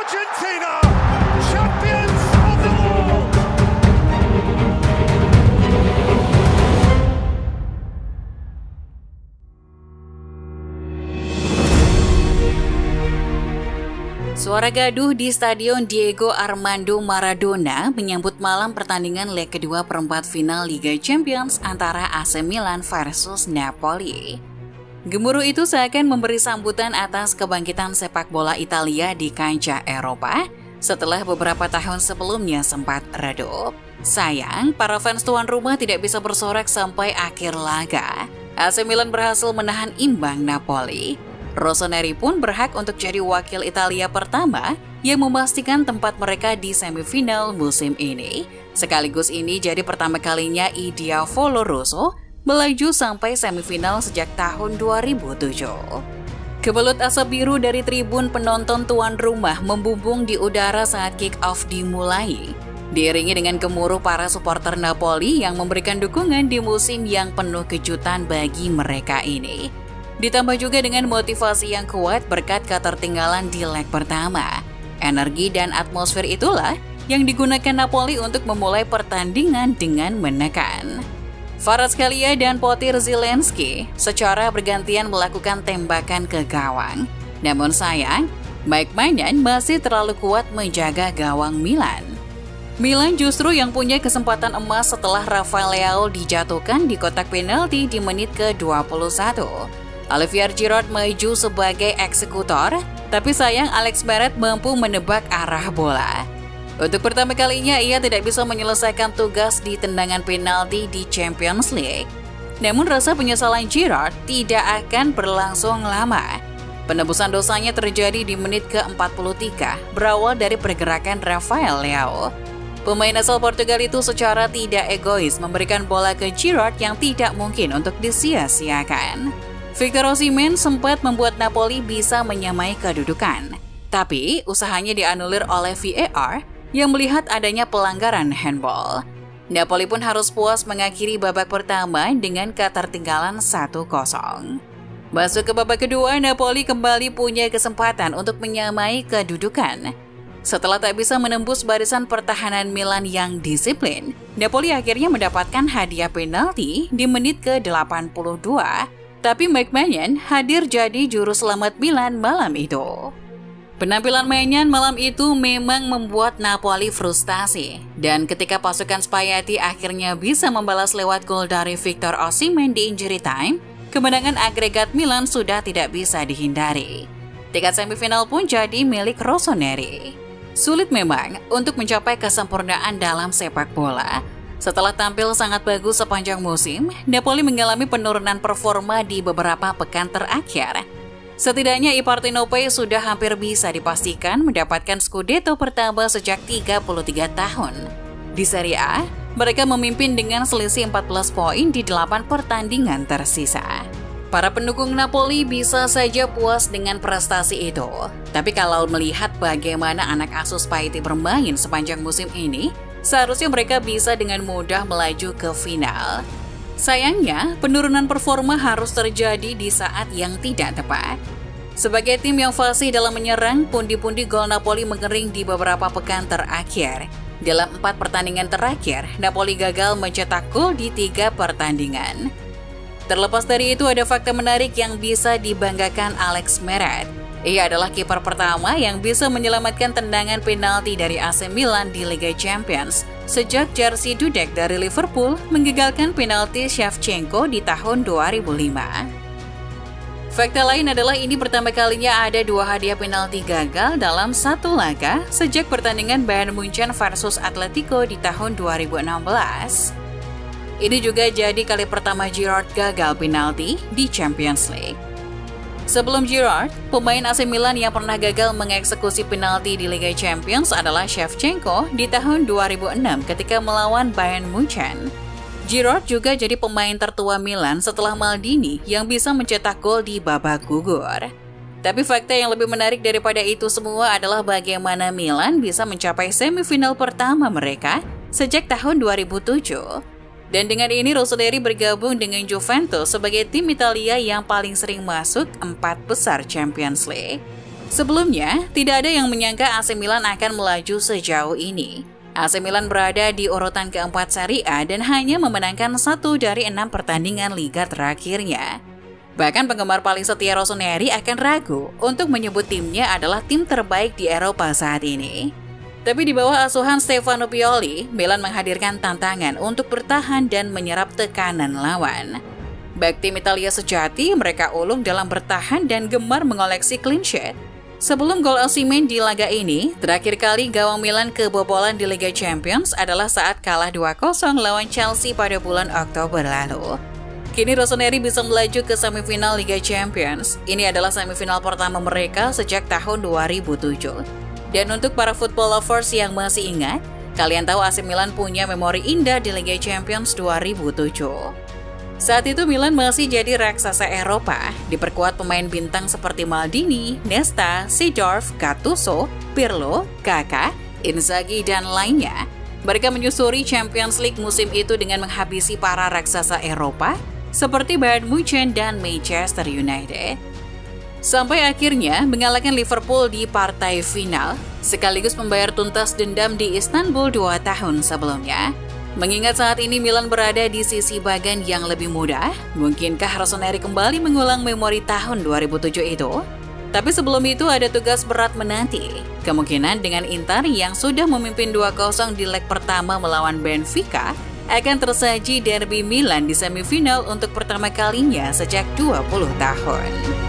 Argentina, champions of the world. Suara gaduh di Stadion Diego Armando Maradona menyambut malam pertandingan leg kedua perempat final Liga Champions antara AC Milan versus Napoli. Gemuruh itu seakan memberi sambutan atas kebangkitan sepak bola Italia di kancah Eropa setelah beberapa tahun sebelumnya sempat redup. Sayang, para fans tuan rumah tidak bisa bersorak sampai akhir laga. AC Milan berhasil menahan imbang Napoli. Rossoneri pun berhak untuk jadi wakil Italia pertama yang memastikan tempat mereka di semifinal musim ini. Sekaligus ini jadi pertama kalinya I Diavolo Rosso melaju sampai semifinal sejak tahun 2007. Kebelut asap biru dari tribun penonton tuan rumah membumbung di udara saat kick-off dimulai. Diiringi dengan gemuruh para supporter Napoli yang memberikan dukungan di musim yang penuh kejutan bagi mereka ini. Ditambah juga dengan motivasi yang kuat berkat ketertinggalan di leg pertama. Energi dan atmosfer itulah yang digunakan Napoli untuk memulai pertandingan dengan menekan. Kvaratskhelia dan Potir Zielinski secara bergantian melakukan tembakan ke gawang. Namun sayang, Mike Maignan masih terlalu kuat menjaga gawang Milan. Milan justru yang punya kesempatan emas setelah Rafael Leao dijatuhkan di kotak penalti di menit ke-21. Olivier Giroud maju sebagai eksekutor, tapi sayang Alex Meret mampu menebak arah bola. Untuk pertama kalinya ia tidak bisa menyelesaikan tugas di tendangan penalti di Champions League. Namun rasa penyesalan Giroud tidak akan berlangsung lama. Penebusan dosanya terjadi di menit ke-43, berawal dari pergerakan Rafael Leao. Pemain asal Portugal itu secara tidak egois memberikan bola ke Giroud yang tidak mungkin untuk disia-siakan. Victor Osimhen sempat membuat Napoli bisa menyamai kedudukan. Tapi usahanya dianulir oleh VAR yang melihat adanya pelanggaran handball. Napoli pun harus puas mengakhiri babak pertama dengan ketertinggalan 1-0. Masuk ke babak kedua, Napoli kembali punya kesempatan untuk menyamai kedudukan. Setelah tak bisa menembus barisan pertahanan Milan yang disiplin, Napoli akhirnya mendapatkan hadiah penalti di menit ke-82. Tapi Mike Maignan hadir jadi juru selamat Milan malam itu. Penampilan Maignan malam itu memang membuat Napoli frustasi. Dan ketika pasukan Spalletti akhirnya bisa membalas lewat gol dari Victor Osimhen di injury time, kemenangan agregat Milan sudah tidak bisa dihindari. Tiket semifinal pun jadi milik Rossoneri. Sulit memang untuk mencapai kesempurnaan dalam sepak bola. Setelah tampil sangat bagus sepanjang musim, Napoli mengalami penurunan performa di beberapa pekan terakhir. Setidaknya I Partenope sudah hampir bisa dipastikan mendapatkan Scudetto pertama sejak 33 tahun. Di Serie A, mereka memimpin dengan selisih 14 poin di 8 pertandingan tersisa. Para pendukung Napoli bisa saja puas dengan prestasi itu. Tapi kalau melihat bagaimana anak asuh Spalletti bermain sepanjang musim ini, seharusnya mereka bisa dengan mudah melaju ke final. Sayangnya, penurunan performa harus terjadi di saat yang tidak tepat. Sebagai tim yang fasih dalam menyerang, pundi-pundi gol Napoli mengering di beberapa pekan terakhir. Dalam 4 pertandingan terakhir, Napoli gagal mencetak gol di 3 pertandingan. Terlepas dari itu, ada fakta menarik yang bisa dibanggakan Alex Meret. Ia adalah kiper pertama yang bisa menyelamatkan tendangan penalti dari AC Milan di Liga Champions sejak Jerzy Dudek dari Liverpool menggagalkan penalti Shevchenko di tahun 2005. Fakta lain adalah ini pertama kalinya ada 2 hadiah penalti gagal dalam satu laga sejak pertandingan Bayern Munchen versus Atletico di tahun 2016. Ini juga jadi kali pertama Giroud gagal penalti di Champions League. Sebelum Giroud, pemain AC Milan yang pernah gagal mengeksekusi penalti di Liga Champions adalah Shevchenko di tahun 2006 ketika melawan Bayern Munchen. Giroud juga jadi pemain tertua Milan setelah Maldini yang bisa mencetak gol di babak gugur. Tapi fakta yang lebih menarik daripada itu semua adalah bagaimana Milan bisa mencapai semifinal pertama mereka sejak tahun 2007. Dan dengan ini Rossoneri bergabung dengan Juventus sebagai tim Italia yang paling sering masuk 4 besar Champions League. Sebelumnya, tidak ada yang menyangka AC Milan akan melaju sejauh ini. AC Milan berada di urutan keempat Serie A dan hanya memenangkan 1 dari 6 pertandingan liga terakhirnya. Bahkan penggemar paling setia Rossoneri akan ragu untuk menyebut timnya adalah tim terbaik di Eropa saat ini. Tapi di bawah asuhan Stefano Pioli, Milan menghadirkan tantangan untuk bertahan dan menyerap tekanan lawan. Bak tim Italia sejati, mereka ulung dalam bertahan dan gemar mengoleksi clean sheet. Sebelum gol Osimhen di laga ini, terakhir kali gawang Milan kebobolan di Liga Champions adalah saat kalah 2-0 lawan Chelsea pada bulan Oktober lalu. Kini Rossoneri bisa melaju ke semifinal Liga Champions. Ini adalah semifinal pertama mereka sejak tahun 2007. Dan untuk para football lovers yang masih ingat, kalian tahu AC Milan punya memori indah di Liga Champions 2007. Saat itu Milan masih jadi raksasa Eropa, diperkuat pemain bintang seperti Maldini, Nesta, Seedorf, Gattuso, Pirlo, Kakak, Inzaghi, dan lainnya. Mereka menyusuri Champions League musim itu dengan menghabisi para raksasa Eropa seperti Bayern Munchen dan Manchester United. Sampai akhirnya mengalahkan Liverpool di partai final, sekaligus membayar tuntas dendam di Istanbul 2 tahun sebelumnya. Mengingat saat ini Milan berada di sisi bagan yang lebih mudah, mungkinkah Rossoneri kembali mengulang memori tahun 2007 itu? Tapi sebelum itu ada tugas berat menanti. Kemungkinan dengan Inter yang sudah memimpin 2-0 di leg pertama melawan Benfica, akan tersaji derby Milan di semifinal untuk pertama kalinya sejak 20 tahun.